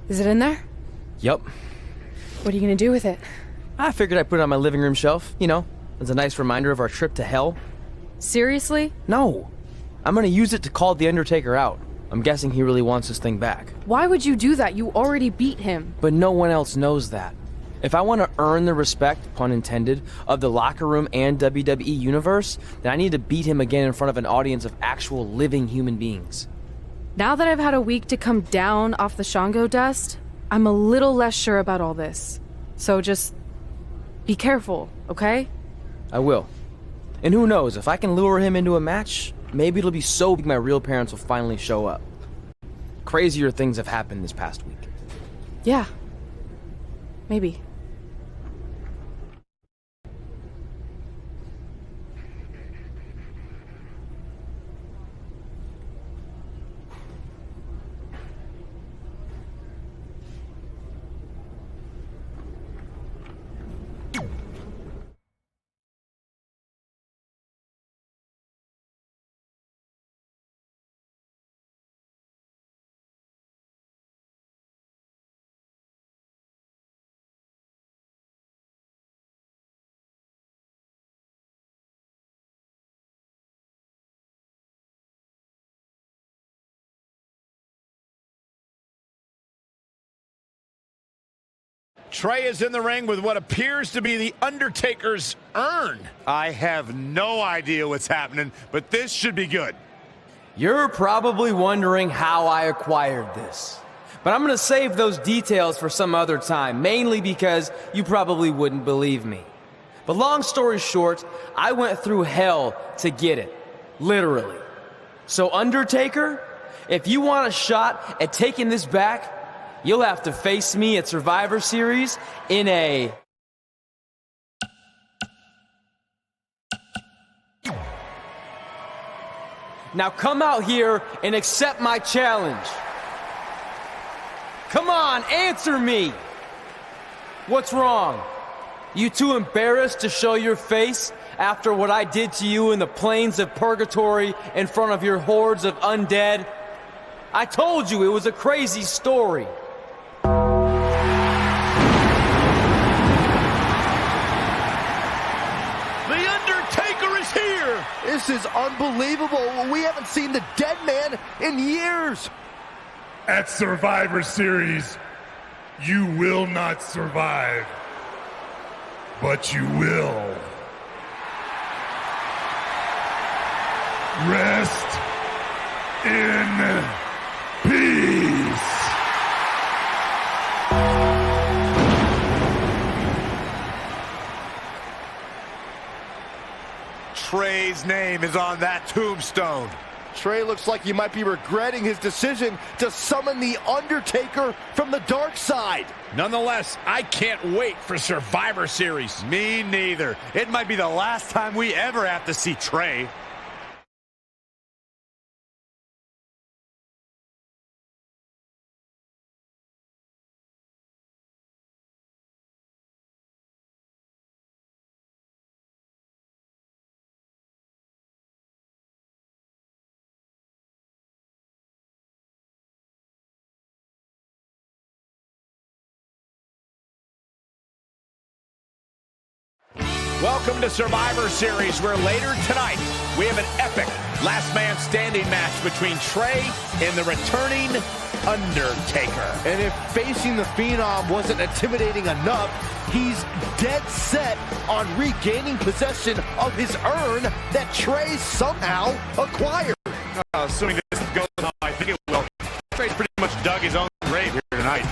Is it in there? Yup. What are you gonna do with it? I figured I'd put it on my living room shelf, as a nice reminder of our trip to hell. Seriously? No. I'm gonna use it to call The Undertaker out. I'm guessing he really wants this thing back. Why would you do that? You already beat him. But no one else knows that. If I want to earn the respect, pun intended, of the locker room and WWE universe, then I need to beat him again in front of an audience of actual living human beings. Now that I've had a week to come down off the Shango dust, I'm a little less sure about all this. So just be careful, okay? I will. And who knows, if I can lure him into a match, maybe it'll be so big my real parents will finally show up. Crazier things have happened this past week. Yeah. Maybe. Trey is in the ring with what appears to be The Undertaker's urn. I have no idea what's happening, but this should be good. You're probably wondering how I acquired this. But I'm gonna save those details for some other time, mainly because you probably wouldn't believe me. But long story short, I went through hell to get it. Literally. So Undertaker, if you want a shot at taking this back, you'll have to face me at Survivor Series in a... Now come out here and accept my challenge. Come on, answer me! What's wrong? You too embarrassed to show your face after what I did to you in the plains of purgatory in front of your hordes of undead? I told you it was a crazy story. This is unbelievable. We haven't seen the dead man in years. At Survivor Series, you will not survive, but you will. Rest in peace. Trey's name is on that tombstone. Trey looks like he might be regretting his decision to summon The Undertaker from the dark side. Nonetheless, I can't wait for Survivor Series. Me neither. It might be the last time we ever have to see Trey. Welcome to Survivor Series, where later tonight we have an epic last man standing match between Trey and the returning Undertaker. And if facing the Phenom wasn't intimidating enough, he's dead set on regaining possession of his urn that Trey somehow acquired. Assuming this goes on, I think it will. Trey's pretty much dug his own grave here tonight.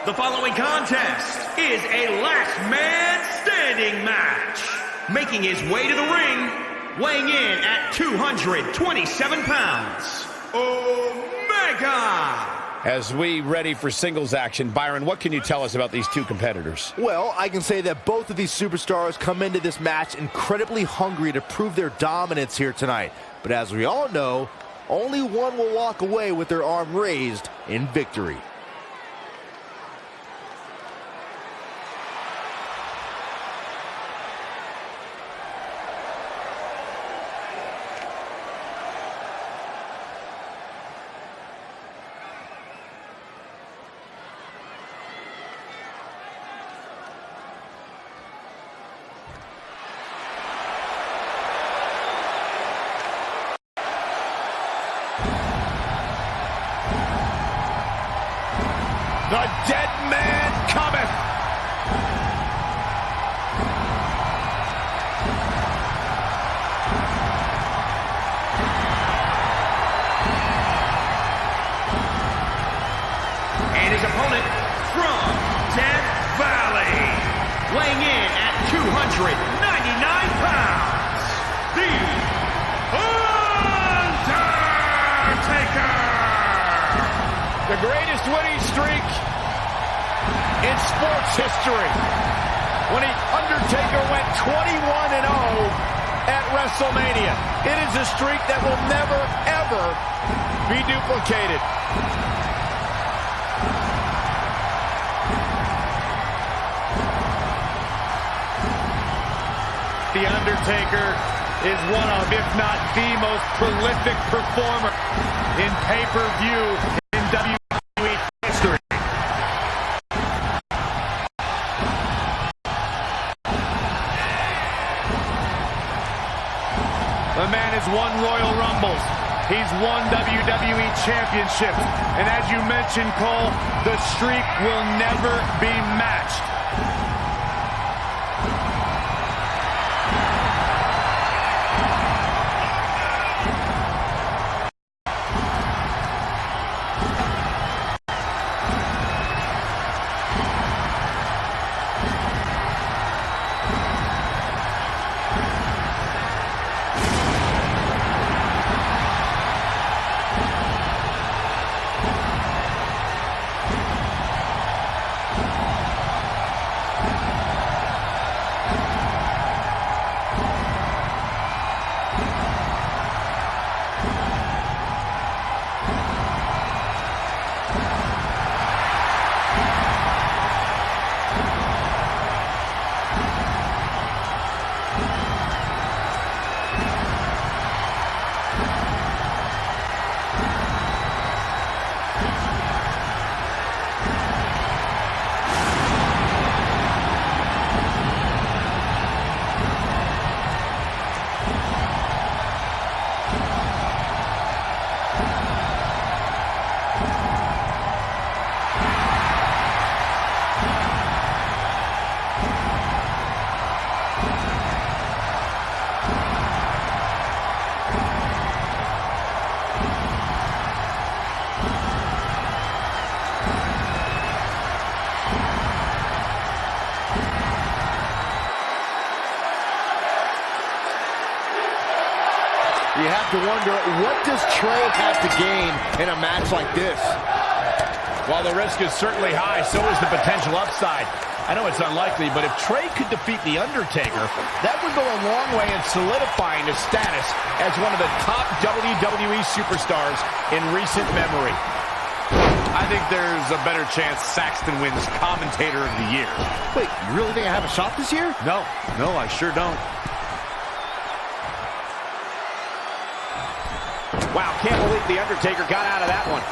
The following contest is a last man standing match. Making his way to the ring, weighing in at 227 pounds, Omega! As we ready for singles action, Byron, what can you tell us about these two competitors? Well, I can say that both of these superstars come into this match incredibly hungry to prove their dominance here tonight. But as we all know, only one will walk away with their arm raised in victory. The dead man cometh! And his opponent from Death Valley, weighing in at 299 pounds, The Undertaker! The greatest winning streak in sports history. When the Undertaker went 21-0 at WrestleMania. It is a streak that will never, ever be duplicated. The Undertaker is one of, if not the most prolific performer in pay-per-view in WWE history. The man has won Royal Rumbles. He's won WWE Championships. And as you mentioned, Cole, the streak will never be matched. You have to wonder, what does Trey have to gain in a match like this? While the risk is certainly high, so is the potential upside. I know it's unlikely, but if Trey could defeat The Undertaker, that would go a long way in solidifying his status as one of the top WWE superstars in recent memory. I think there's a better chance Saxton wins Commentator of the Year. Wait, you really think I have a shot this year? No, I sure don't. Wow, can't believe The Undertaker got out of that one.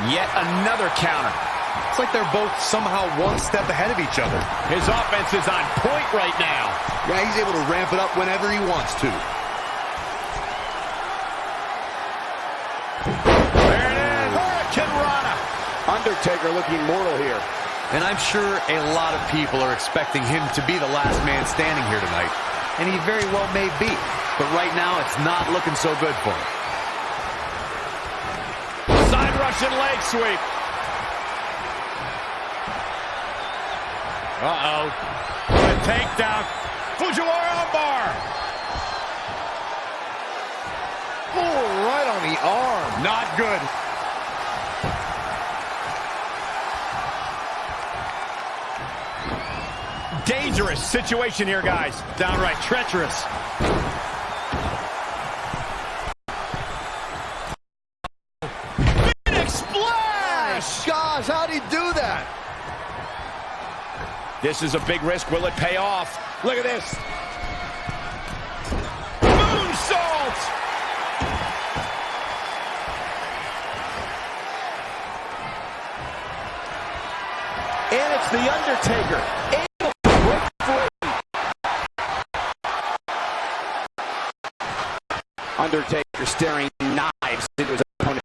Yet another counter. It's like they're both somehow one step ahead of each other. His offense is on point right now. Yeah, he's able to ramp it up whenever he wants to. There it is. Hurricane Rana. Undertaker looking mortal here. And I'm sure a lot of people are expecting him to be the last man standing here tonight. And he very well may be. But right now, it's not looking so good for him. Side Russian leg sweep. Uh-oh. What a takedown. Fujiwara armbar. Oh, right on the arm. Not good. Dangerous situation here, guys. Downright treacherous. Phoenix splash! Gosh, how'd he do that? This is a big risk. Will it pay off? Look at this. Moonsault! And it's The Undertaker. Able to break free. Undertaker staring knives into his opponent.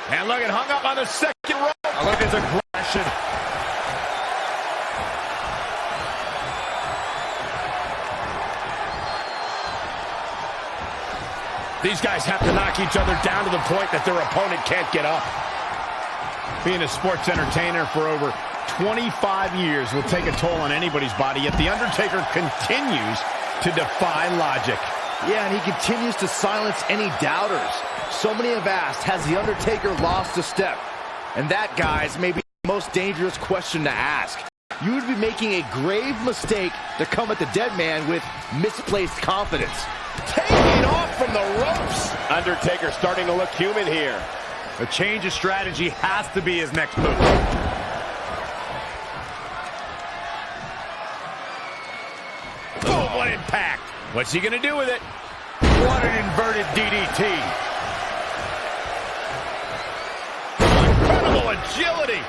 And look, it hung up on the second rope. Oh, look at his aggression. These guys have to knock each other down to the point that their opponent can't get up. Being a sports entertainer for over 25 years will take a toll on anybody's body, yet The Undertaker continues to defy logic. Yeah, and he continues to silence any doubters. So many have asked, has The Undertaker lost a step? And that, guys, may be the most dangerous question to ask. You would be making a grave mistake to come at the dead man with misplaced confidence. Taking off from the ropes. Undertaker starting to look human here. A change of strategy has to be his next move. Boom, what impact. What's he going to do with it? What an inverted DDT. Incredible agility.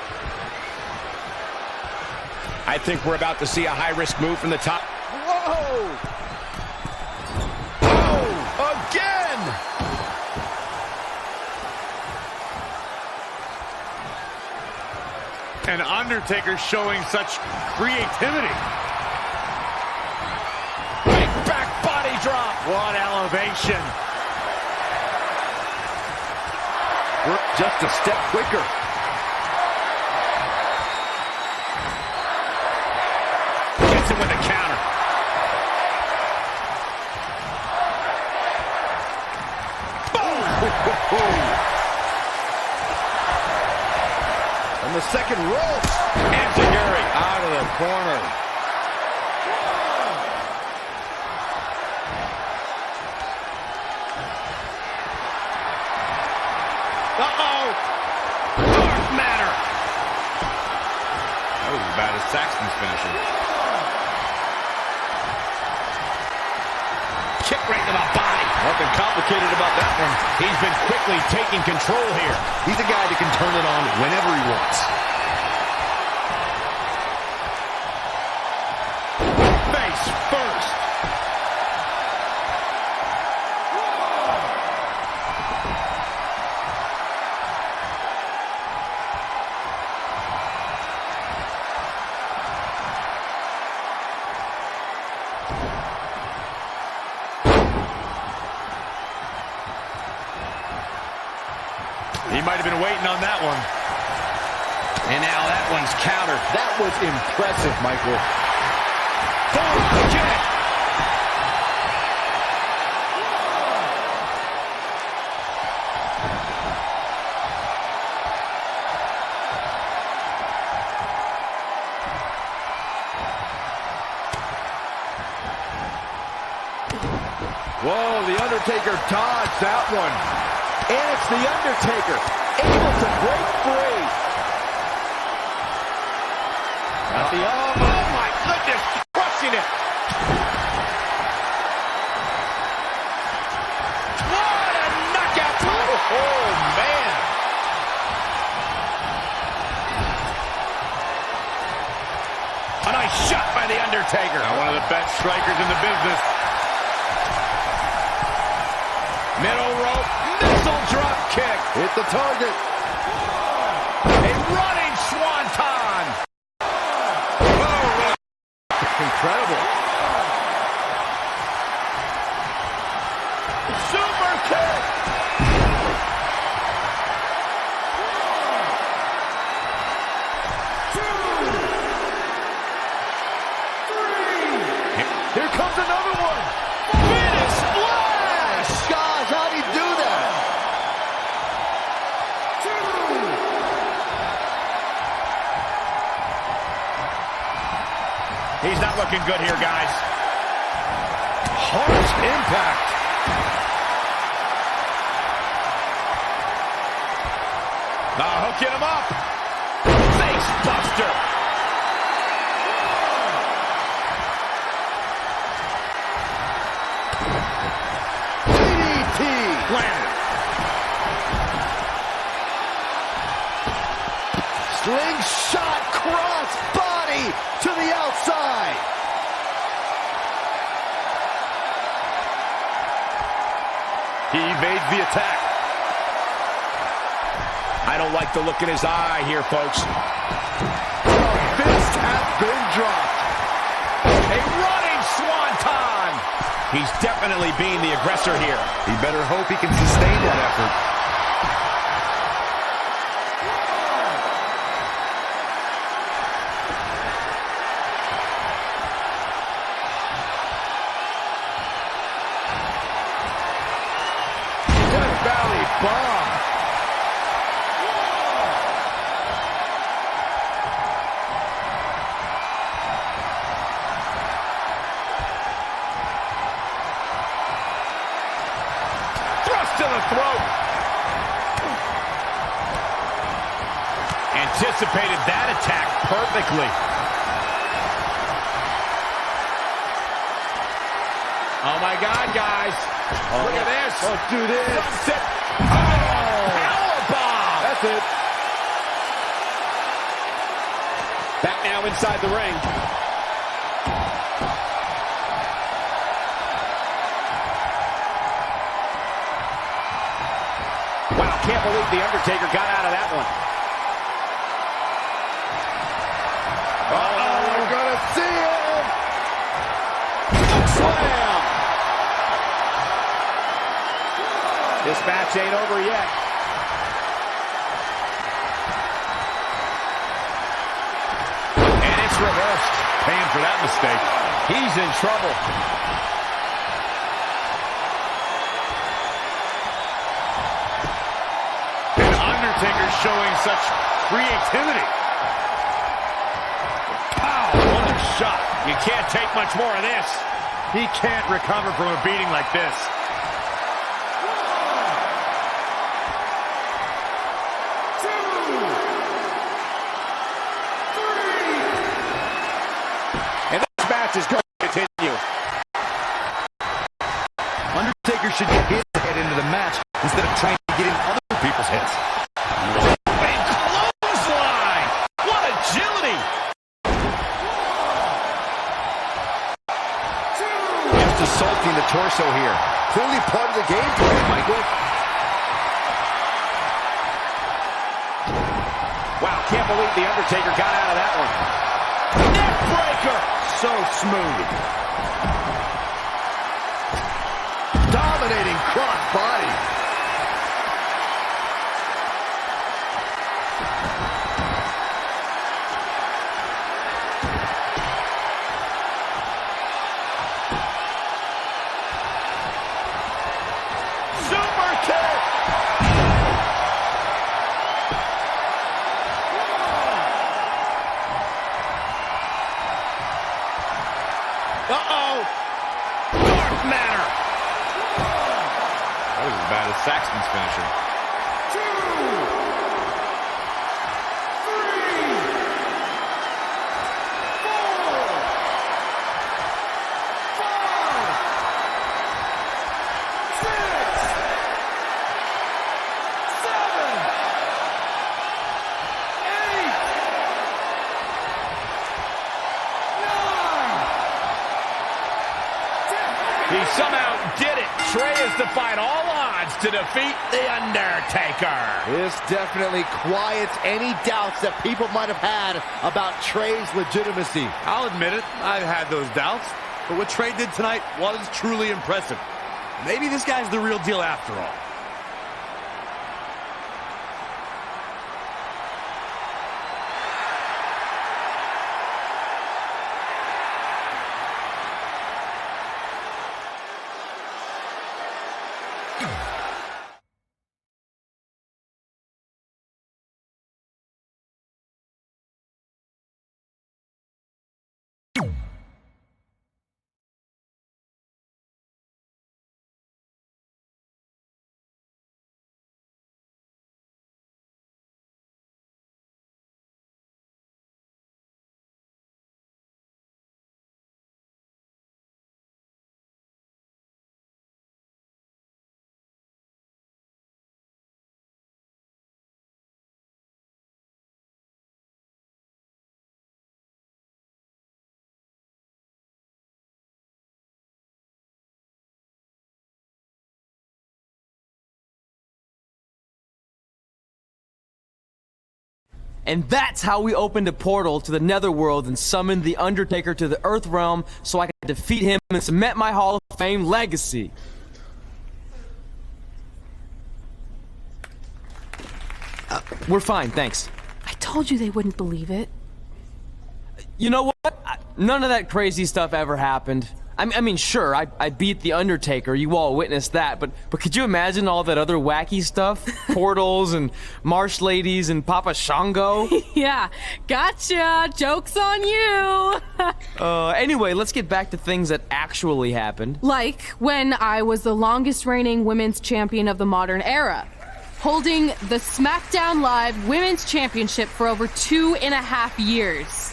I think we're about to see a high-risk move from the top. Whoa! Oh, again! And Undertaker showing such creativity. Big back body drop. What elevation. We're just a step quicker. Gets him with a counter. Boom! On the second rope. Enziguri out of the corner. Uh-oh! Dark matter. That was as bad as Saxton's finishing. Kick right to the body. Nothing complicated about that one. He's been quickly taking control here. He's a guy that can turn it on whenever he wants. Face first. He might have been waiting on that one. And now that one's countered. That was impressive, Michael. Boom, kick. Whoa, The Undertaker dodged that one. And it's The Undertaker able to break free. Got the arm. Oh, my goodness. Crushing it. What a knockout. Oh, man. A nice shot by The Undertaker. Now one of the best strikers in the business. Middle rope. Missile drop kick. Hit the target. A running swanton. Oh, Incredible. super kick. He's not looking good here, guys. Harsh impact. Hooking him up. Face buster. DDT. Landed. Slingshot cross body to the outside. He evades the attack. I don't like the look in his eye here, folks. Fist has been dropped. A running swanton. He's definitely being the aggressor here. He better hope he can sustain that effort. Death Valley bomb. Thrust to the throat. Anticipated that attack perfectly. Oh my God, guys. Look at this. Let's do this. Sunset. Powerbomb. That's it. Back now inside the ring. Wow, can't believe The Undertaker got out of that one. Uh-oh, we're gonna see it. Slam. This match ain't over yet. And it's reversed. Paying for that mistake. He's in trouble. And Undertaker showing such creativity. Pow! What a shot. You can't take much more of this. He can't recover from a beating like this. And this match is going to continue. Undertaker should get his head into the match instead of trying to get in other people's heads. Big clothesline! What agility! Just assaulting the torso here. Clearly part of the game plan, Michael. Wow, can't believe The Undertaker got out of that one. Neck breaker! So smooth. Dominating cross-body. Super kick! Uh-oh! Dark Matter! That was as bad as Saxton's finisher. He somehow did it. Trey has defied all odds to defeat The Undertaker. This definitely quiets any doubts that people might have had about Trey's legitimacy. I'll admit it, I've had those doubts. But what Trey did tonight was truly impressive. Maybe this guy's the real deal after all. And that's how we opened a portal to the Netherworld and summoned The Undertaker to the Earth Realm so I could defeat him and cement my Hall of Fame legacy. We're fine, thanks. I told you they wouldn't believe it. You know what? None of that crazy stuff ever happened. I mean, sure, I beat The Undertaker, you all witnessed that, but could you imagine all that other wacky stuff? Portals and marsh ladies and Papa Shango? Yeah, gotcha! Joke's on you! Anyway, let's get back to things that actually happened. Like when I was the longest reigning women's champion of the modern era, holding the SmackDown Live Women's Championship for over 2.5 years.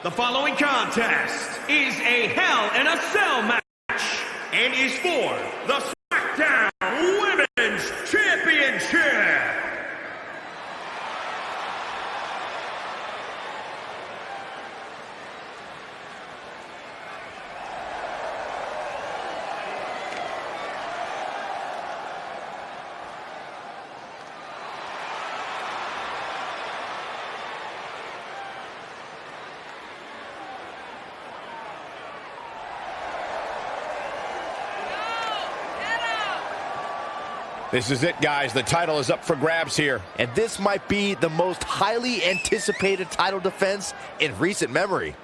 The following contest is a Hell in a Cell match and is for the SmackDown Women's Championship. This is it, guys. The title is up for grabs here. And this might be the most highly anticipated title defense in recent memory.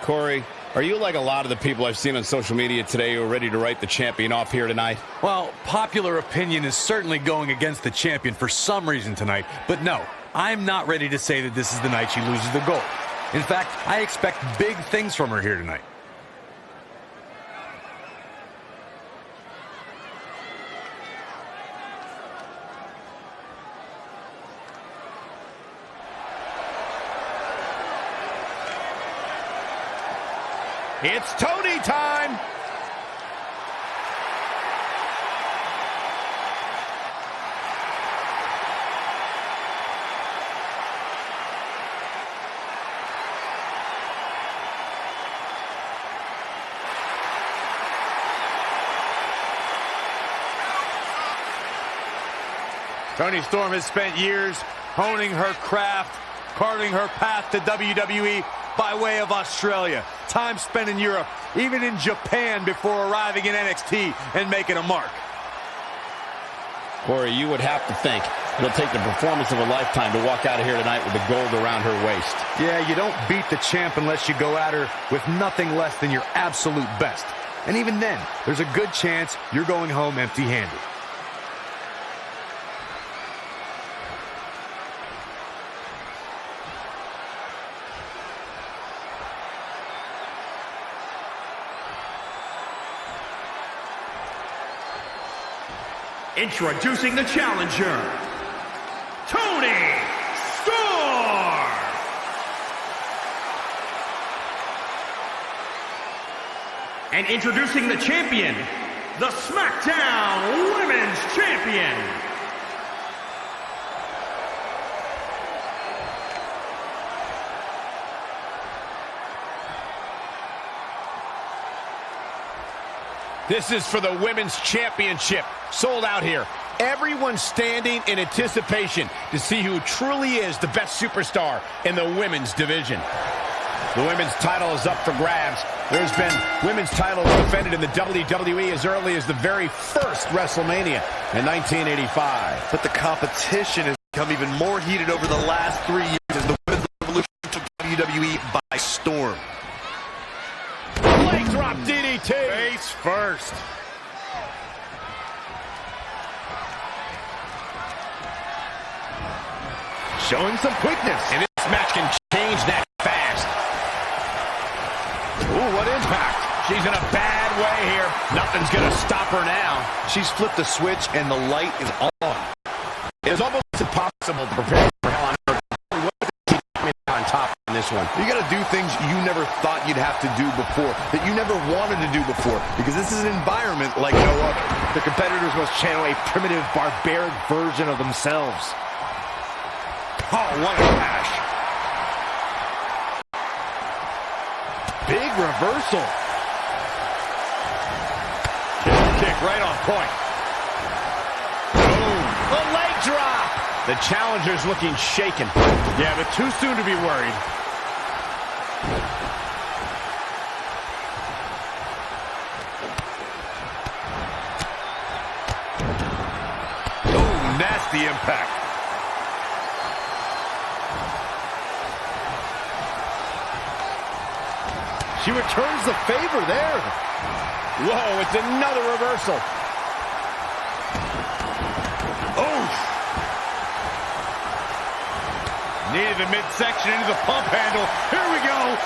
Corey, are you like a lot of the people I've seen on social media today who are ready to write the champion off here tonight? Well, popular opinion is certainly going against the champion for some reason tonight, but no, I'm not ready to say that this is the night she loses the gold. In fact, I expect big things from her here tonight. It's Tony time! Toni Storm has spent years honing her craft, carving her path to WWE by way of Australia. Time spent in Europe, even in Japan before arriving in NXT and making a mark. Corey, you would have to think it'll take the performance of a lifetime to walk out of here tonight with the gold around her waist. Yeah, you don't beat the champ unless you go at her with nothing less than your absolute best. And even then, there's a good chance you're going home empty-handed. Introducing the challenger, Toni Storm. And introducing the champion, the SmackDown Women's Champion, This is for the Women's Championship. Sold out here. Everyone's standing in anticipation to see who truly is the best superstar in the women's division. The women's title is up for grabs. There's been women's titles defended in the WWE as early as the very first WrestleMania in 1985. But the competition has become even more heated over the last 3 years as the women's revolution took WWE by storm. Leg drop DDT. Face first. Showing some quickness. And this match can change that fast. Ooh, what impact. She's in a bad way here. Nothing's going to stop her now. She's flipped the switch and the light is on. It's almost impossible to prepare for Hell on Earth. What did she keep on top in this one? You got to do things you never thought you'd have to do before, that you never wanted to do before, because this is an environment like no other. The competitors must channel a primitive, barbaric version of themselves. Oh, what a dash. Big reversal. Kick right on point. Boom. The leg drop. The challenger's looking shaken. Yeah, but too soon to be worried. Oh, nasty impact. She returns the favor there. Whoa, it's another reversal. Oh. Needed the midsection into the pump handle. Here we go.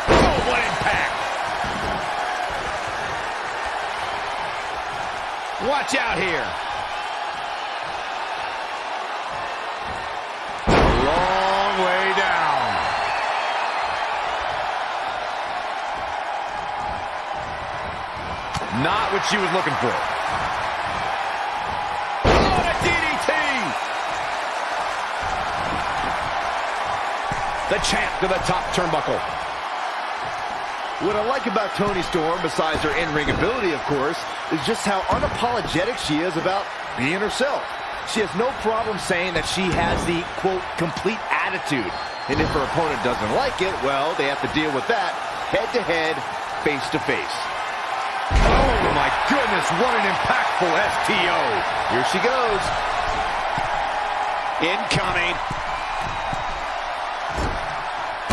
Oh, what impact. Watch out here. Long way down. Not what she was looking for. Oh, a DDT! The champ to the top turnbuckle. What I like about Toni Storm, besides her in-ring ability, of course, is just how unapologetic she is about being herself. She has no problem saying that she has the, quote, complete attitude. And if her opponent doesn't like it, well, they have to deal with that head-to-head, face-to-face. Oh, my goodness, what an impactful STO. Here she goes. Incoming.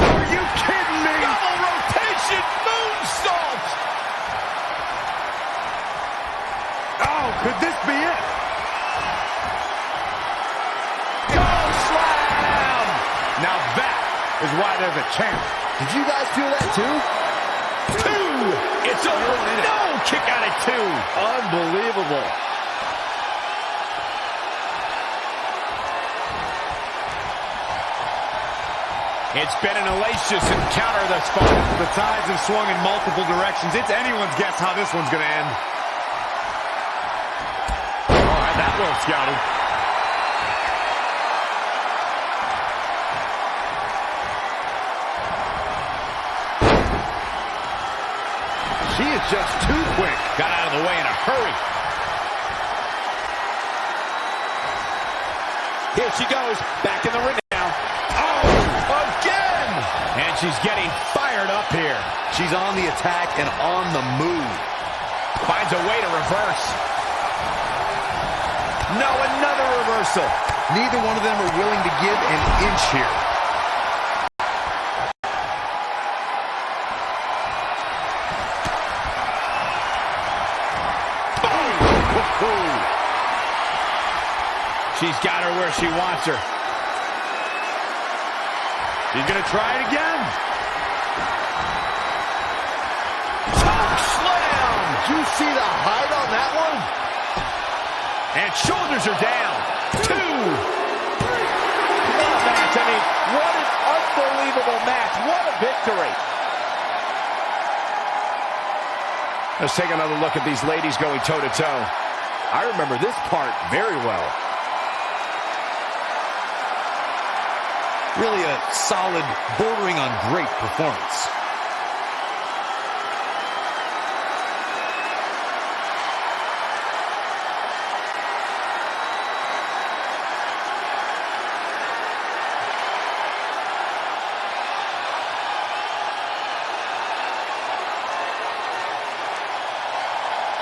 Are you kidding me? Double rotation moonsault. Oh, could this be it? Go slam. Now that is why there's a champ. Did you guys feel that too? Two. It's over. No, kick out at two. Unbelievable. It's been an hellacious encounter thus far. The tides have swung in multiple directions. It's anyone's guess how this one's going to end. All right, that little scouting. She is just too quick. Got out of the way in a hurry. Here she goes. Back in the ring now. Oh, again! And she's getting fired up here. She's on the attack and on the move. Finds a way to reverse. No, another reversal. Neither one of them are willing to give an inch here. She's got her where she wants her. She's going to try it again. Choke slam! Did you see the height on that one? And shoulders are down. Two. What a match. I mean, what an unbelievable match. What a victory. Let's take another look at these ladies going toe-to-toe. I remember this part very well. Really a solid, bordering on great performance.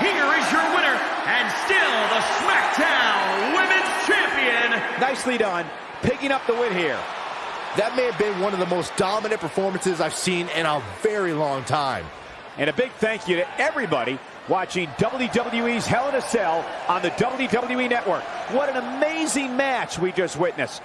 here is your winner, and still the SmackDown Women's Champion. Nicely done, picking up the win here. That may have been one of the most dominant performances I've seen in a very long time. And a big thank you to everybody watching WWE's Hell in a Cell on the WWE Network. What an amazing match we just witnessed.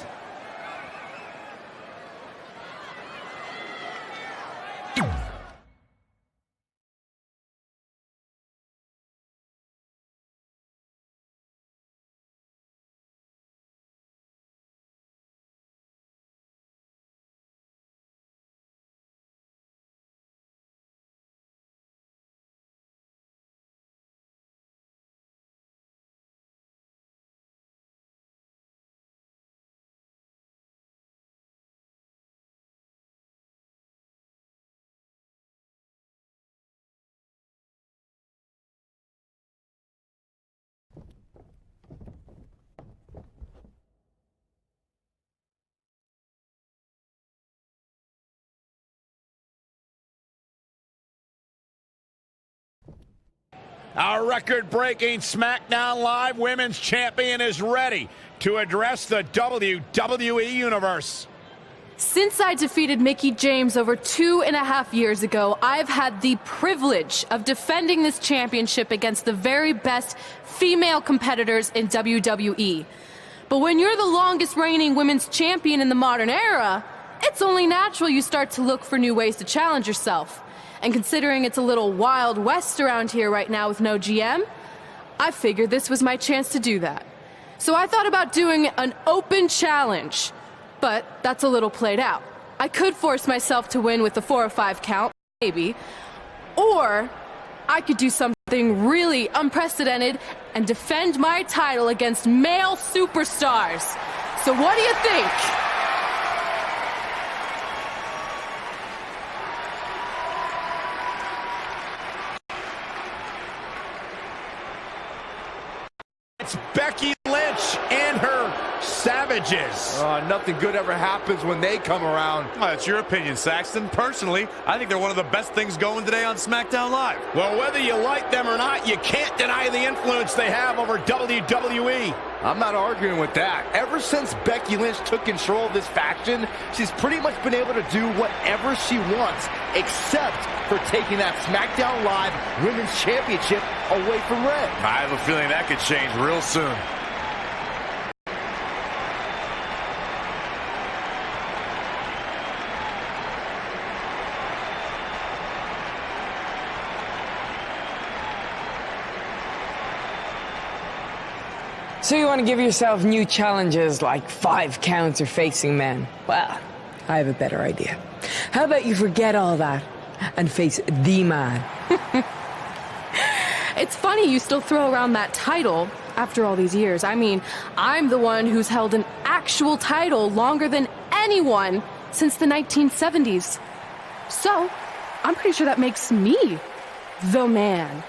Our record-breaking SmackDown Live Women's Champion is ready to address the WWE Universe. Since I defeated Mickie James over 2.5 years ago, I've had the privilege of defending this championship against the very best female competitors in WWE. But when you're the longest reigning women's champion in the modern era, it's only natural you start to look for new ways to challenge yourself. And considering it's a little Wild West around here right now with no GM, I figured this was my chance to do that. So I thought about doing an open challenge, but that's a little played out. I could force myself to win with the 4 or 5 count, maybe, or I could do something really unprecedented and defend my title against male superstars. So what do you think? It's Becky Lynch and her Savages. Nothing good ever happens when they come around. Well, that's your opinion, Saxton. Personally, I think they're one of the best things going today on SmackDown Live. Well, whether you like them or not, you can't deny the influence they have over WWE. I'm not arguing with that. Ever since Becky Lynch took control of this faction, she's pretty much been able to do whatever she wants, except for taking that SmackDown Live Women's Championship away from Red. I have a feeling that could change real soon. So you want to give yourself new challenges like 5 counts or facing men? Well, I have a better idea. How about you forget all that and face the man? It's funny you still throw around that title after all these years. I mean, I'm the one who's held an actual title longer than anyone since the 1970s. So, I'm pretty sure that makes me the man.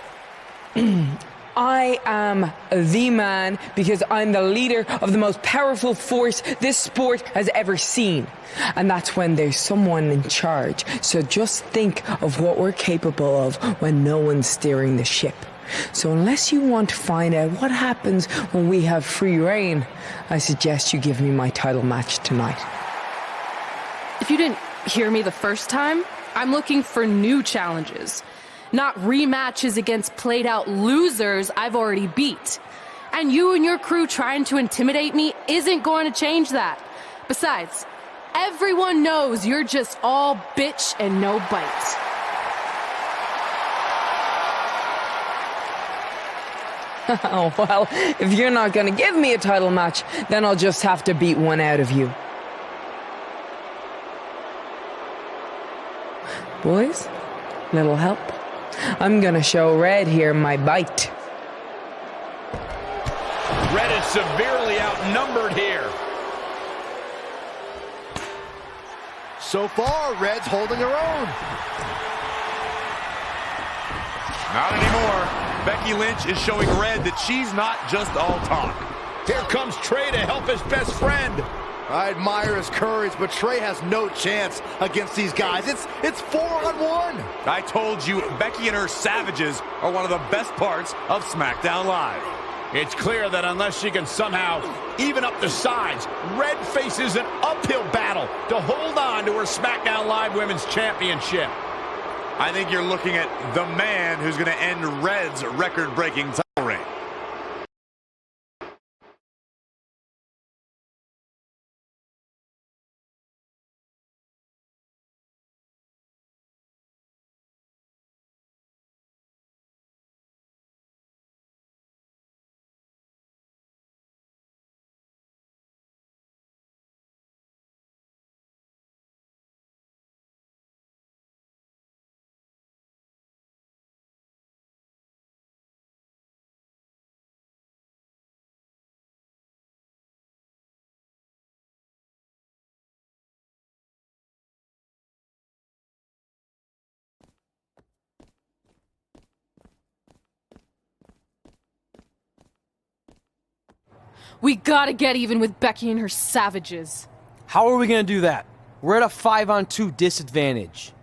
I am the man because I'm the leader of the most powerful force this sport has ever seen. And that's when there's someone in charge. So just think of what we're capable of when no one's steering the ship. So unless you want to find out what happens when we have free reign, I suggest you give me my title match tonight. If you didn't hear me the first time, I'm looking for new challenges. Not rematches against played-out losers I've already beat. And you and your crew trying to intimidate me isn't going to change that. Besides, everyone knows you're just all bitch and no bite. Oh, well, if you're not going to give me a title match, then I'll just have to beat one out of you. Boys, little help? I'm gonna show Red here my bite. Red is severely outnumbered here. So far, Red's holding her own. Not anymore. Becky Lynch is showing Red that she's not just all talk. Here comes Trey to help his best friend. I admire his courage, but Trey has no chance against these guys. It's 4-on-1. I told you, Becky and her Savages are one of the best parts of SmackDown Live. It's clear that unless she can somehow even up the sides, Red faces an uphill battle to hold on to her SmackDown Live Women's Championship. I think you're looking at the man who's going to end Red's record-breaking title reign. We gotta get even with Becky and her Savages. How are we gonna do that? We're at a 5-on-2 disadvantage.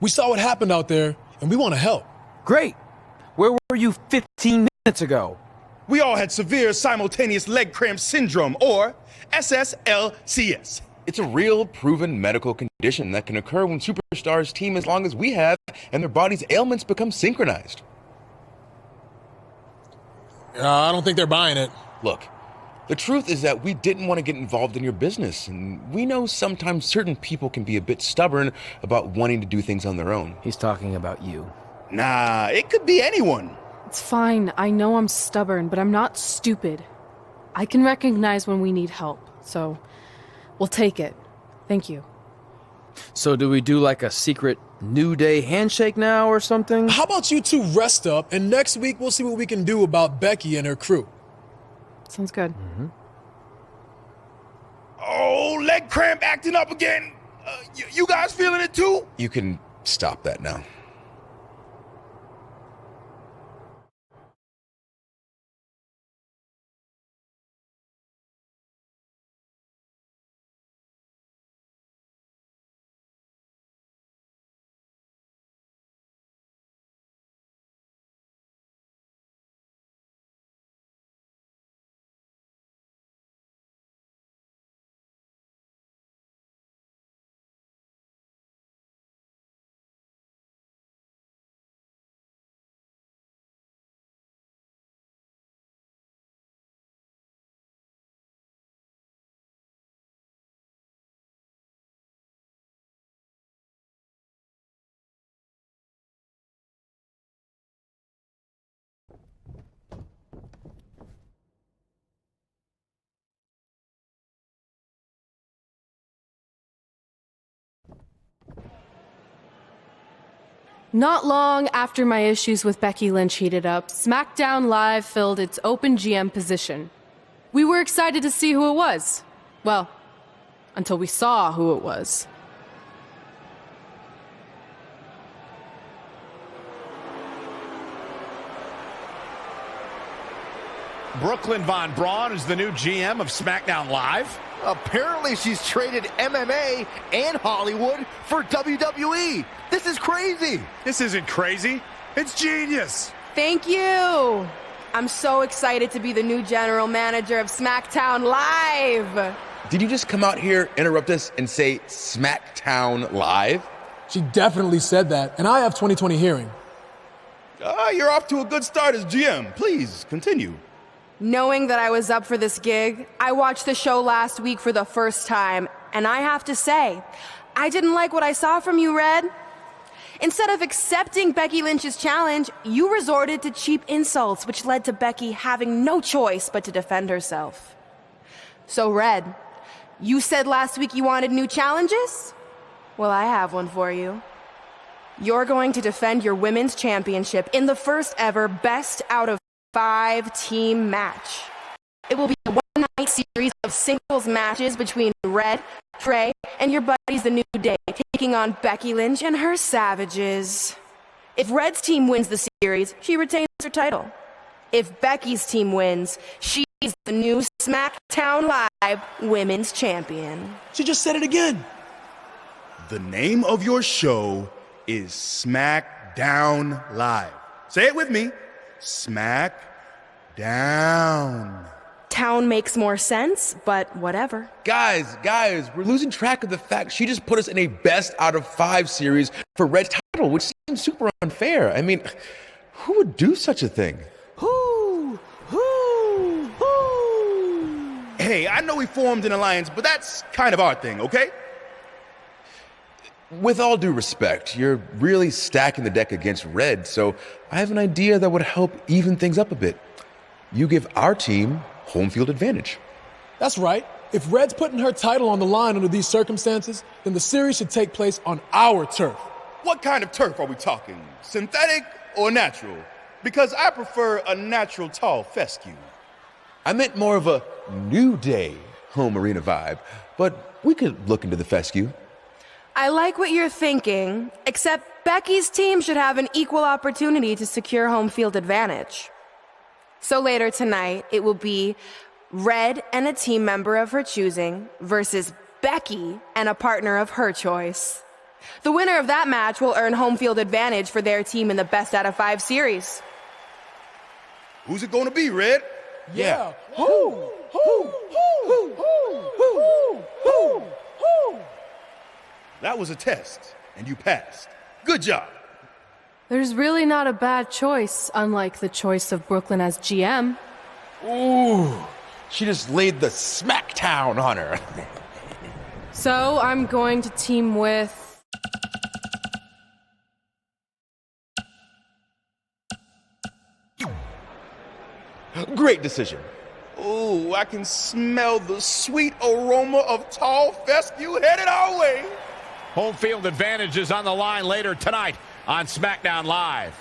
We saw what happened out there, and we want to help. Great. Where were you 15 minutes ago? We all had severe simultaneous leg cramp syndrome, or SSLCS. It's a real, proven medical condition that can occur when superstars team as long as we have, and their body's ailments become synchronized. I don't think they're buying it. Look, the truth is that we didn't want to get involved in your business, and we know sometimes certain people can be a bit stubborn about wanting to do things on their own. He's talking about you. Nah, it could be anyone. It's fine. I know I'm stubborn, but I'm not stupid. I can recognize when we need help, so we'll take it. Thank you. So do we do like a secret New Day handshake now or something? How about you two rest up, and next week we'll see what we can do about Becky and her crew. Sounds good. Mm-hmm. Oh, leg cramp acting up again. You guys feeling it too? You can stop that now. Not long after my issues with Becky Lynch heated up, SmackDown Live filled its open GM position. We were excited to see who it was. Well, until we saw who it was. Brooklyn Von Braun is the new GM of SmackDown Live. Apparently she's traded MMA and Hollywood for WWE. This is crazy. This isn't crazy. It's genius. Thank you. I'm so excited to be the new general manager of SmackDown Live. Did you just come out here, interrupt us, and say SmackDown Live? She definitely said that, and I have 20/20 hearing. You're off to a good start as GM. Please, continue. Knowing that I was up for this gig, I watched the show last week for the first time, and I have to say, I didn't like what I saw from you, Red. Instead of accepting Becky Lynch's challenge, you resorted to cheap insults, which led to Becky having no choice but to defend herself. So, Red, you said last week you wanted new challenges? Well, I have one for you. You're going to defend your women's championship in the first ever best out of 5 team match. It will be a one-night series of singles matches between Red, Trey, and your buddies the New Day, taking on Becky Lynch and her Savages. If Red's team wins the series, she retains her title. If Becky's team wins, she Becky's the new SmackDown Live Women's Champion. She just said it again. The name of your show is SmackDown Live. Say it with me. SmackDown. Town makes more sense, but whatever. Guys, we're losing track of the fact she just put us in a best out of 5 series for Red's title, which seems super unfair. I mean, who would do such a thing? Hey, I know we formed an alliance, but that's kind of our thing, okay? With all due respect, you're really stacking the deck against Red, so I have an idea that would help even things up a bit. You give our team home field advantage. That's right. If Red's putting her title on the line under these circumstances, then the series should take place on our turf. What kind of turf are we talking? Synthetic or natural? Because I prefer a natural tall fescue. I meant more of a New Day home arena vibe, but we could look into the fescue. I like what you're thinking, except Becky's team should have an equal opportunity to secure home field advantage. So later tonight, it will be Red and a team member of her choosing versus Becky and a partner of her choice. The winner of that match will earn home field advantage for their team in the best out of 5 series. Who's it gonna be, Red? Yeah. That was a test, and you passed. Good job. There's really not a bad choice, unlike the choice of Brooklyn as GM. Ooh, she just laid the smackdown on her. So I'm going to team with... Great decision. Ooh, I can smell the sweet aroma of tall fescue headed our way. Home field advantage is on the line later tonight on SmackDown Live.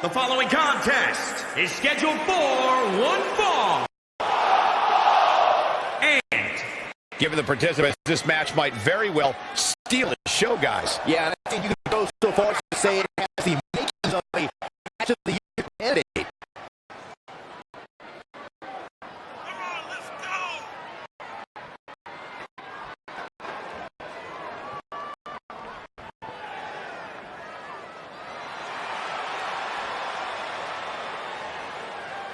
The following contest is scheduled for one fall. And given the participants, this match might very well steal the show, guys. Yeah, and I think you can go so far as to say it has the makings of a match of the year candidate.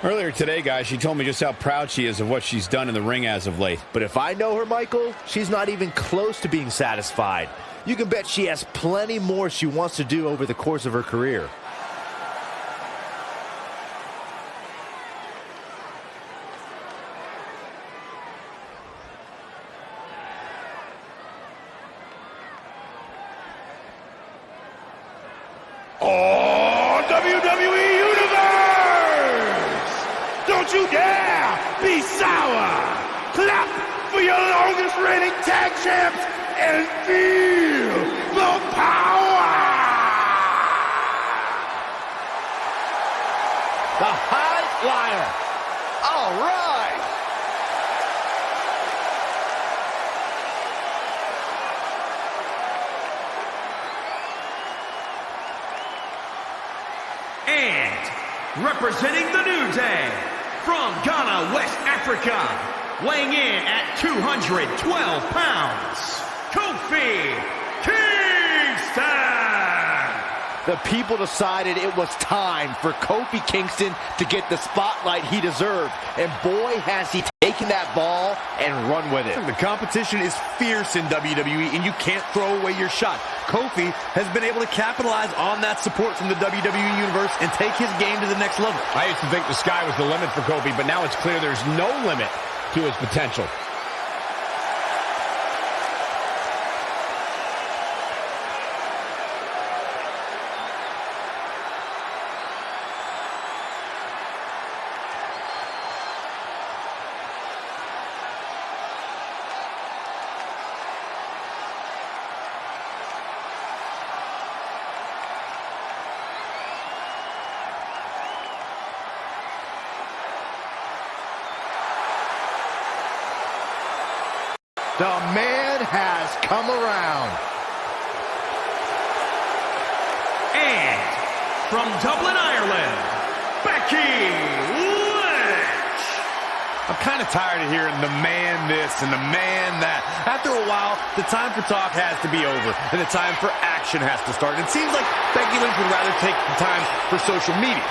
Earlier today, guys, she told me just how proud she is of what she's done in the ring as of late. But if I know her, Michael, she's not even close to being satisfied. You can bet she has plenty more she wants to do over the course of her career. Oh, WWE Universe! Don't you dare be sour! Clap for your longest reigning tag champs and feel the power! The High Flyer. All right. And representing the New Day from Ghana, West Africa, weighing in at 212 pounds, Kofi Kingston. The people decided it was time for Kofi Kingston to get the spotlight he deserved. And boy, has he taken that ball and run with it. The competition is fierce in WWE, and you can't throw away your shot. Kofi has been able to capitalize on that support from the WWE Universe and take his game to the next level. I used to think the sky was the limit for Kofi, but now it's clear there's no limit to his potential. The man has come around. And from Dublin, Ireland, Becky Lynch. I'm kind of tired of hearing the man this and the man that. After a while, the time for talk has to be over, and the time for action has to start. It seems like Becky Lynch would rather take the time for social media.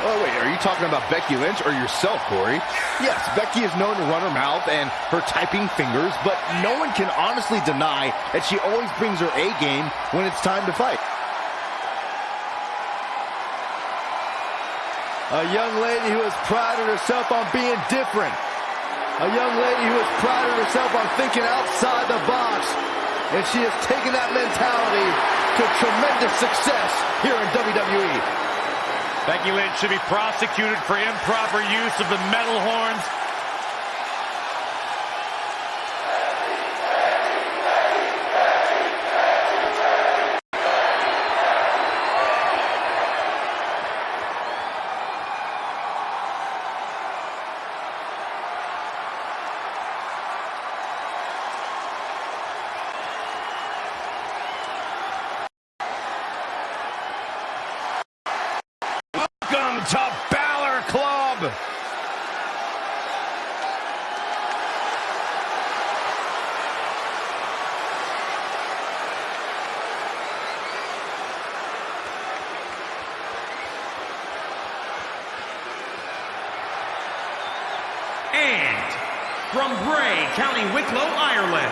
Oh, wait, are you talking about Becky Lynch or yourself, Corey? Yes, Becky is known to run her mouth and her typing fingers, but no one can honestly deny that she always brings her A game when it's time to fight. A young lady who has prided herself on being different. A young lady who has prided herself on thinking outside the box. And she has taken that mentality to tremendous success here in WWE. Becky Lynch should be prosecuted for improper use of the metal horns. Welcome to Balor Club. And from Bray, County Wicklow, Ireland,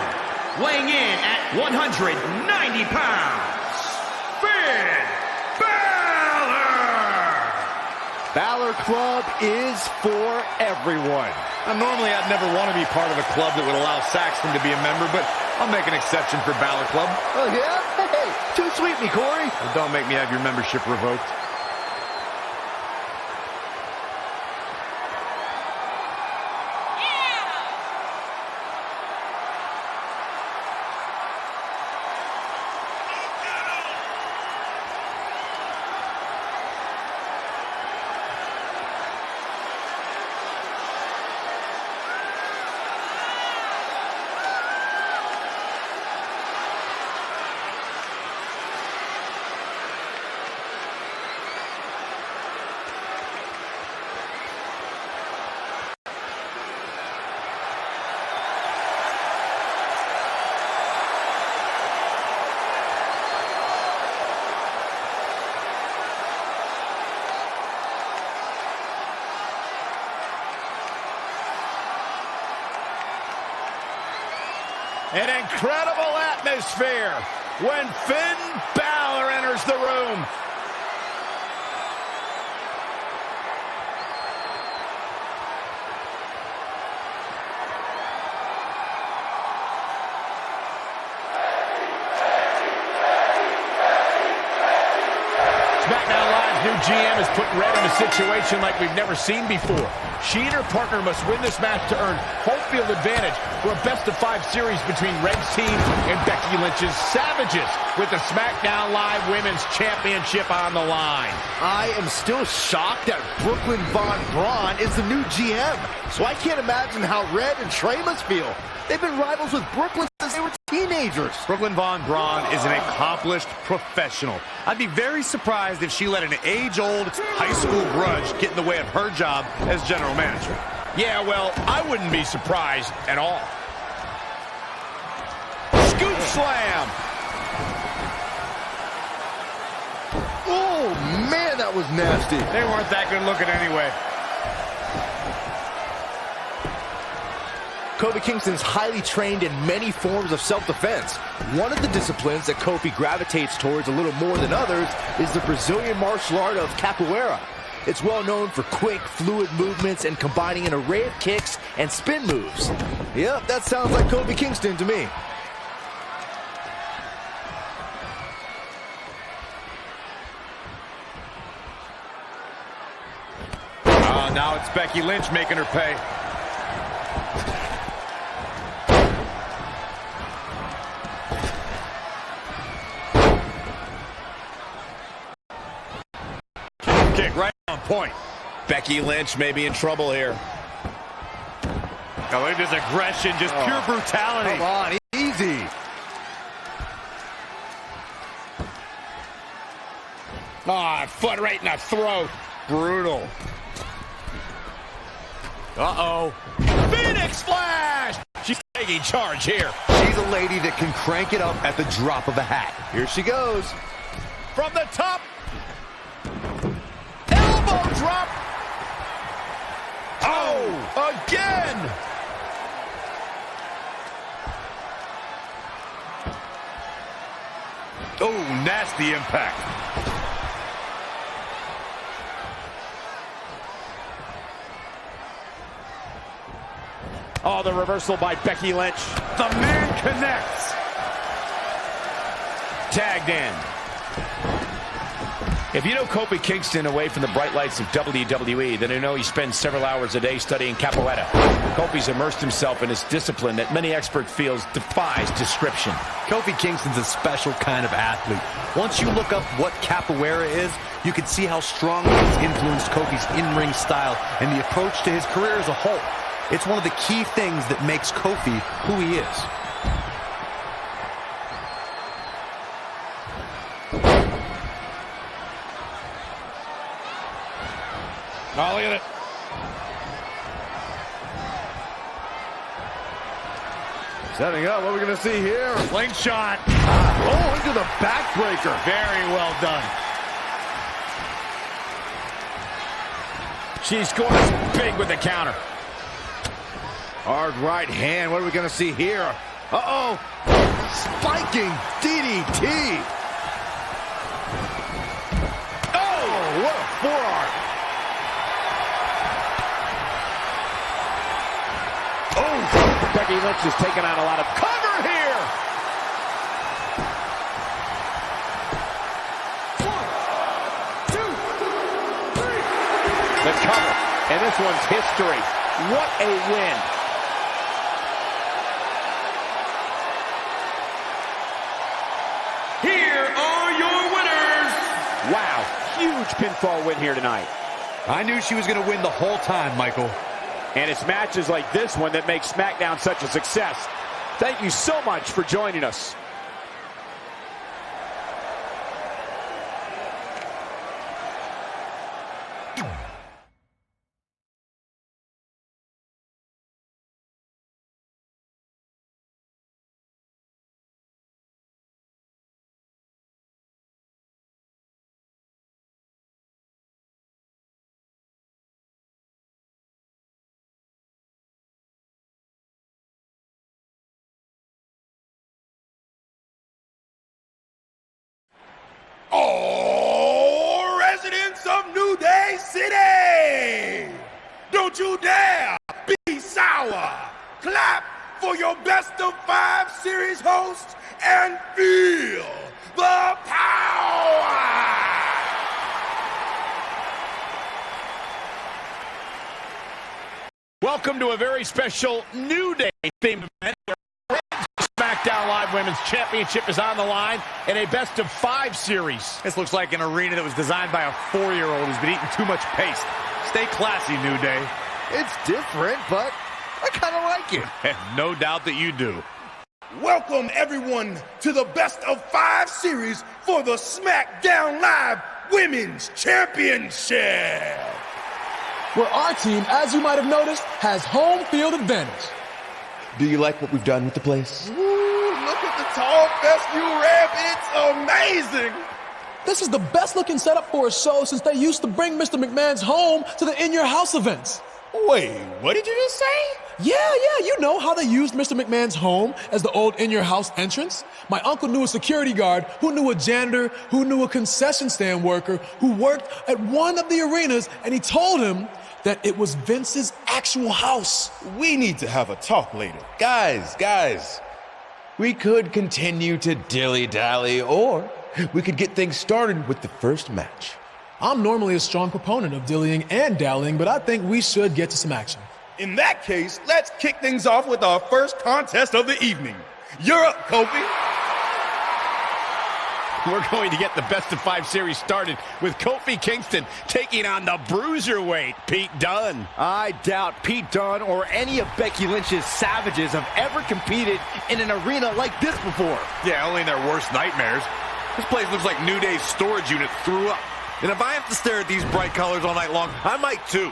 weighing in at 190 pounds, Finn Balor! Balor Club is for everyone. Now, normally, I'd never want to be part of a club that would allow Saxton to be a member, but I'll make an exception for Balor Club. Oh, yeah? Hey, too sweet me, Corey. Well, don't make me have your membership revoked. An incredible atmosphere when Finn Balor enters the room. SmackDown Live's new GM has put Red in a situation like we've never seen before. She and her partner must win this match to earn home field advantage for a best-of-5 series between Red's team and Becky Lynch's Savages with the SmackDown Live Women's Championship on the line. I am still shocked that Brooklyn Von Braun is the new GM, so I can't imagine how Red and Trey must feel. They've been rivals with Brooklyn since they were teenagers. Brooklyn Von Braun is an accomplished professional. I'd be very surprised if she let an age-old high school grudge get in the way of her job as general manager. Yeah, well, I wouldn't be surprised at all. Scoop slam. Oh, man, that was nasty. They weren't that good looking anyway. Kofi Kingston's highly trained in many forms of self-defense. One of the disciplines that Kofi gravitates towards a little more than others is the Brazilian martial art of capoeira. It's well known for quick, fluid movements and combining an array of kicks and spin moves. Yep, that sounds like Kofi Kingston to me. Now it's Becky Lynch making her pay. Kick right on point. Becky Lynch may be in trouble here. Oh, look at this aggression, just pure brutality. Come on, easy. Foot right in the throat. Brutal. Uh-oh. Phoenix Splash! She's taking charge here. She's a lady that can crank it up at the drop of a hat. Here she goes. From the top. Elbow drop. Oh, again. Oh, nasty impact. Oh, the reversal by Becky Lynch. The man connects. Tagged in. If you know Kofi Kingston away from the bright lights of WWE, then you know he spends several hours a day studying capoeira. Kofi's immersed himself in this discipline that many experts feel defies description. Kofi Kingston's a special kind of athlete. Once you look up what capoeira is, you can see how strongly it's influenced Kofi's in-ring style and the approach to his career as a whole. It's one of the key things that makes Kofi who he is. Oh, look at it. Setting up, what are we going to see here? Slingshot. Oh, into the backbreaker. Very well done. She scores big with the counter. Hard right hand. What are we going to see here? Uh-oh. Spiking DDT. Oh, what a forearm. Oh, Becky Lynch has taken on a lot of cover here. 1, 2, 3. The cover, and this one's history. What a win. Here are your winners. Wow, huge pinfall win here tonight. I knew she was going to win the whole time, Michael. And it's matches like this one that make SmackDown such a success. Thank you so much for joining us. Oh, residents of New Day City! Don't you dare be sour! Clap for your best of 5 series host and feel the power! Welcome to a very special New Day themed event. SmackDown Live Women's Championship is on the line in a best of 5 series. This looks like an arena that was designed by a 4-year-old who's been eating too much paste. Stay classy, New Day. It's different, but I kind of like it. No doubt that you do. Welcome, everyone, to the best of 5 series for the SmackDown Live Women's Championship. where our team, as you might have noticed, has home field advantage. Do you like what we've done with the place? Ooh, look at the tall fescue ramp. It's amazing. This is the best looking setup for a show since they used to bring Mr. McMahon's home to the In Your House events. Wait, what did you just say? Yeah, you know how they used Mr. McMahon's home as the old In Your House entrance? My uncle knew a security guard, who knew a janitor, who knew a concession stand worker, who worked at one of the arenas, and he told him that it was Vince's actual house. We need to have a talk later. Guys, we could continue to dilly-dally, or we could get things started with the first match. I'm normally a strong proponent of dillying and dallying, but I think we should get to some action. In that case, let's kick things off with our first contest of the evening. You're up, Kofi. We're going to get the best-of-5 series started with Kofi Kingston taking on the bruiserweight Pete Dunne. I doubt Pete Dunne or any of Becky Lynch's savages have ever competed in an arena like this before. Yeah, only in their worst nightmares. This place looks like New Day's storage unit threw up. And if I have to stare at these bright colors all night long, I might too.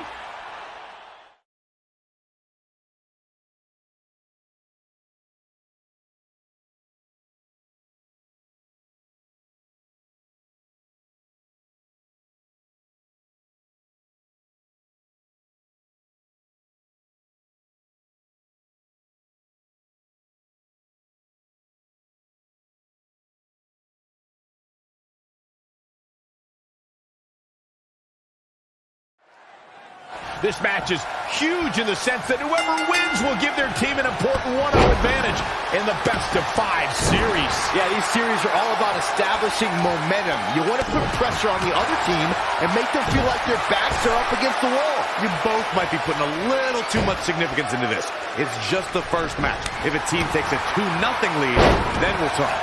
This match is huge in the sense that whoever wins will give their team an important 1-0 advantage in the best-of-5 series. Yeah, these series are all about establishing momentum. You want to put pressure on the other team and make them feel like their backs are up against the wall. You both might be putting a little too much significance into this. It's just the first match. If a team takes a 2-0 lead, then we'll talk.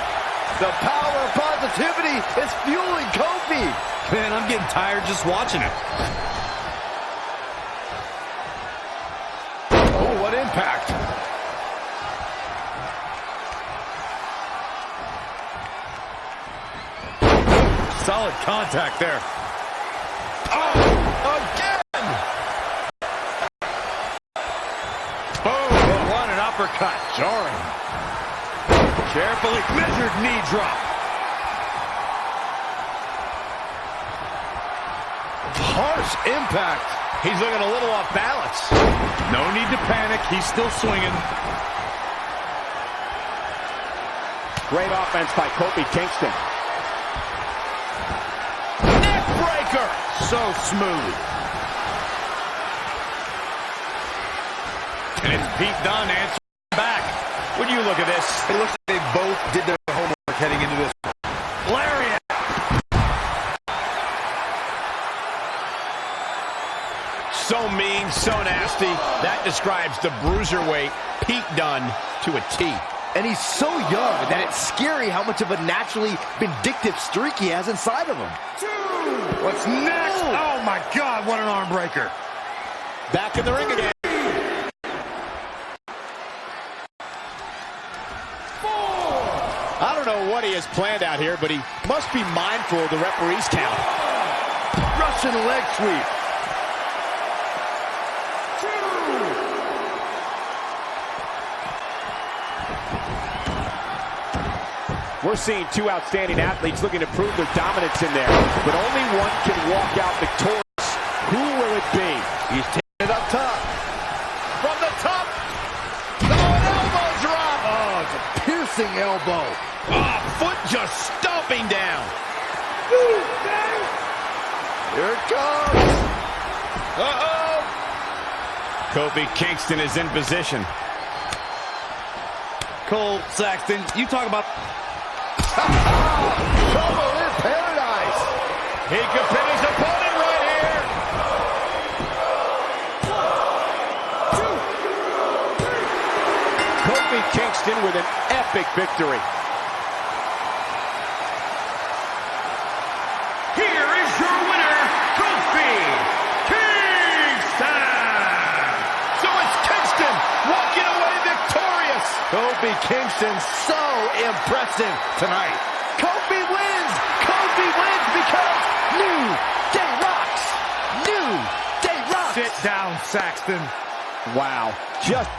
The power of positivity is fueling Kofi. Man, I'm getting tired just watching it. What impact. Solid contact there. Oh, again! Boom! What an uppercut. Jarring. Carefully measured knee drop. Harsh impact. He's looking a little off balance. No need to panic. He's still swinging. Great offense by Kofi Kingston. Neck breaker. So smooth. And it's Pete Dunne answering back. When you look at this, it looks like they both did their homework heading into this. Lariat. So mean, so nasty. That describes the bruiserweight Pete Dunne to a T. And he's so young that it's scary how much of a naturally vindictive streak he has inside of him. What's next? Oh my God, what an arm breaker. Back in the ring again. 4. I don't know what he has planned out here, but he must be mindful of the referee's count. Russian leg sweep. We're seeing two outstanding athletes looking to prove their dominance in there, but only one can walk out victorious. Who will it be? He's taking it up top. From the top. Oh, an elbow drop. Oh, it's a piercing elbow. Oh, foot just stomping down. Here it comes. Uh-oh. Kofi Kingston is in position. Cole Saxton, you talk about... Trouble in paradise. He could pin his opponent right here. 1, 2, 3. Kofi Kingston with an epic victory. Here is your winner, Kofi Kingston. So it's Kingston walking away victorious. Kofi Kingston so impressive tonight. Kofi wins. Kofi wins because New Day rocks. New Day rocks. Sit down, Saxton. Wow. Just